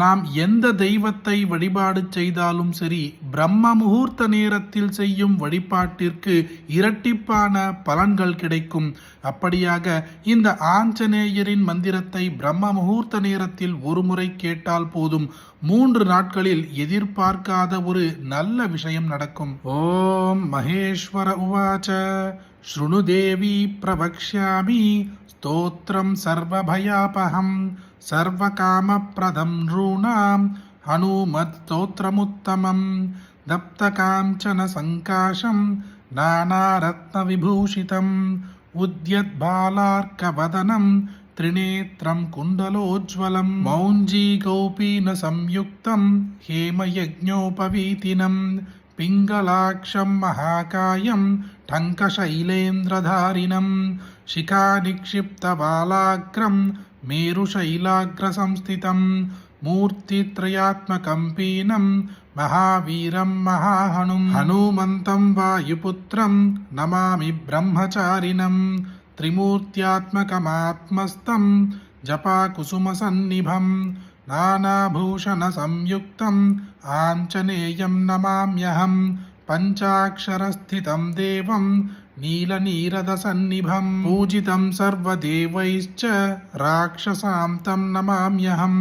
நாம் எந்த தெய்வத்தை வழிபாடு செய்தாலும் சரி, பிரம்ம முகூர்த்த நேரத்தில் செய்யும் வழிபாட்டிற்கு இரட்டிப்பான பலன்கள் கிடைக்கும். அப்படியாக இந்த ஆஞ்சநேயரின் மந்திரத்தை பிரம்ம முகூர்த்த நேரத்தில் ஒரு முறை கேட்டால் போதும், 3 நாட்களில் எதிர்பார்க்காத ஒரு நல்ல விஷயம் நடக்கும். ஓம் மகேஸ்வர உவாச்ச ஸ்ருணு தேவி பிரவக்ஷ்யாமி ஸ்தோத்ரம் சர்வபயாபஹம் சர்வகாமப்ரதம் நృணாம் ஹனுமத் ஸ்தோத்ரமுத்தமம் தப்தகாஞ்சன சங்காசம் நானாரத்ன விபூஷிதம் உத்யத்பாலார்க்கவதனம் त्रिनेत्रं कुण्डलोज्ज्वलं मौञ्जीकौपीन संयुक्तं हेमयज्ञोपवीतिनं पिङ्गलाक्षं महाकायं टङ्कशैलेन्द्रधारिणं शिखानिक्षिप्तबालाग्रं मेरुशैलाग्रसंस्थितं मूर्तित्रयात्मकं पीनं महावीरं महाहनुं हनुमन्तं वायुपुत्रं नमामि ब्रह्मचारिणं त्रिमूर्त्यात्मकमात्मस्तं जपाकुसुमसन्निभं नानाभूषणसंयुक्तम् आञ्जनेयं नमाम्यहं पञ्चाक्षरस्थितं देवं नीलनीरदसन्निभं पूजितं सर्वदेवैश्च राक्षसां तं नमाम्यहम्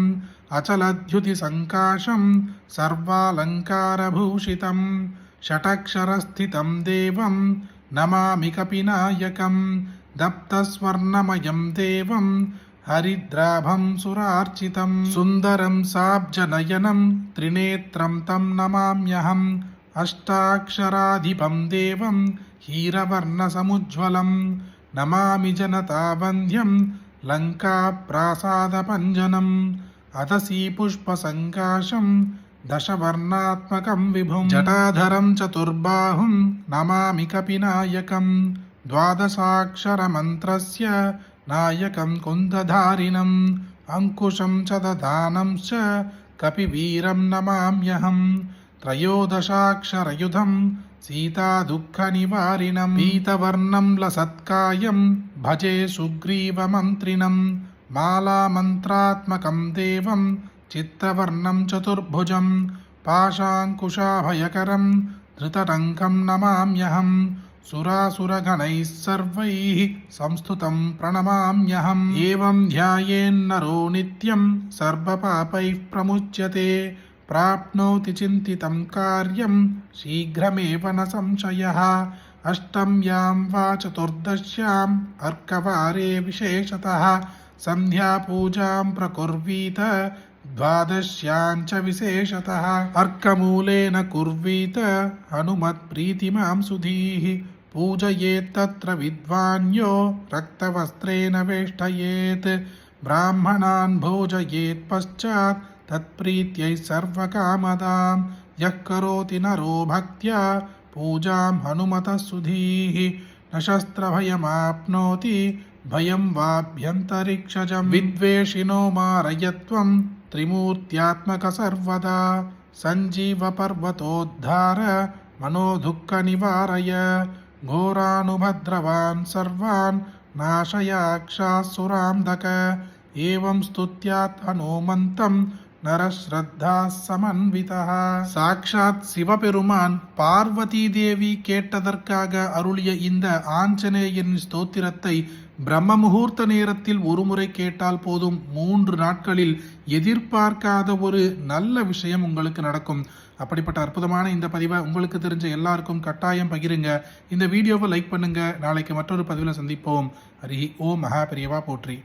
अचलद्युतिसङ्काशं सर्वालङ्कारभूषितं षटक्षरस्थितं देवं नमामि कपिनायकं दप्तस्वर्णमयं देवं हरिद्राभं सुरार्चितं सुन्दरं साब्जनयनं त्रिनेत्रं तं नमाम्यहम् अष्टाक्षराधिपं देवं हीरवर्णसमुज्ज्वलं नमामि जनतावन्द्यं लङ्काप्रासादपञ्जनम् अतसी पुष्पसङ्काशं दशवर्णात्मकं विभुं जटाधरं चतुर्बाहुं नमामि कपिनायकं द्वादशाक्षरमन्त्रस्य नायकं कुन्दधारिणम् अंकुशं च दधानं च कपिवीरं नमाम्यहं त्रयोदशाक्षरयुधं सीतादुःखनिवारिणं पीतवर्णं लसत्कायं भजे सुग्रीवमन्त्रिणं मालामन्त्रात्मकं देवं चित्तवर्णं चतुर्भुजं पाशाङ्कुशाभयकरं धृतटङ्कं नमाम्यहं सुरासुरगणैः सर्वैः संस्तुतं प्रणमाम्यहम् एवं ध्यायेन्नरो नित्यं सर्वपापैः प्रमुच्यते प्राप्नोति चिन्तितं कार्यं शीघ्रमेव न संशयः अष्टम्यां वा चतुर्दश्याम् अर्कवारे विशेषतः सन्ध्यापूजां प्रकुर्वीत द्वादश्यां च विशेषतः अर्कमूलेन कुर्वीत हनुमत्प्रीतिमां सुधीः पूजयेत्तत्र विद्वान्यो रक्तवस्त्रेण वेष्टयेत् ब्राह्मणान् भोजयेत् पश्चात् तत्प्रीत्यै सर्वकामदां यः करोति नरो भक्त्या पूजां हनुमतः सुधीः न शस्त्रभयमाप्नोति भयं वाभ्यन्तरिक्षजं विद्वेषिणो मारयत्वं त्रिमूर्त्यात्मक सर्वदा सञ्जीवपर्वतोद्धार मनोदुःखनिवारय घोरानुभद्रवान् सर्वान् नाशयाक्षासुरान्धक एवं स्तुत्यात् हनुमन्तं நரஸ்ரத்தா சமன்விதா. சாக்ஷாத் சிவபெருமான் பார்வதி தேவி கேட்டதற்காக அருளிய இந்த ஆஞ்சநேயன் ஸ்தோத்திரத்தை பிரம்ம முகூர்த்த நேரத்தில் ஒருமுறை கேட்டால் போதும், 3 நாட்களில் எதிர்பார்க்காத ஒரு நல்ல விஷயம் உங்களுக்கு நடக்கும். அப்படிப்பட்ட அற்புதமான இந்த பதிவை உங்களுக்கு தெரிஞ்ச எல்லாருக்கும் கட்டாயம் பகிருங்க. இந்த வீடியோவை லைக் பண்ணுங்க. நாளைக்கு மற்றொரு பதிவில் சந்திப்போம். ஹரி ஓம் மகா பெரியவா போற்றி.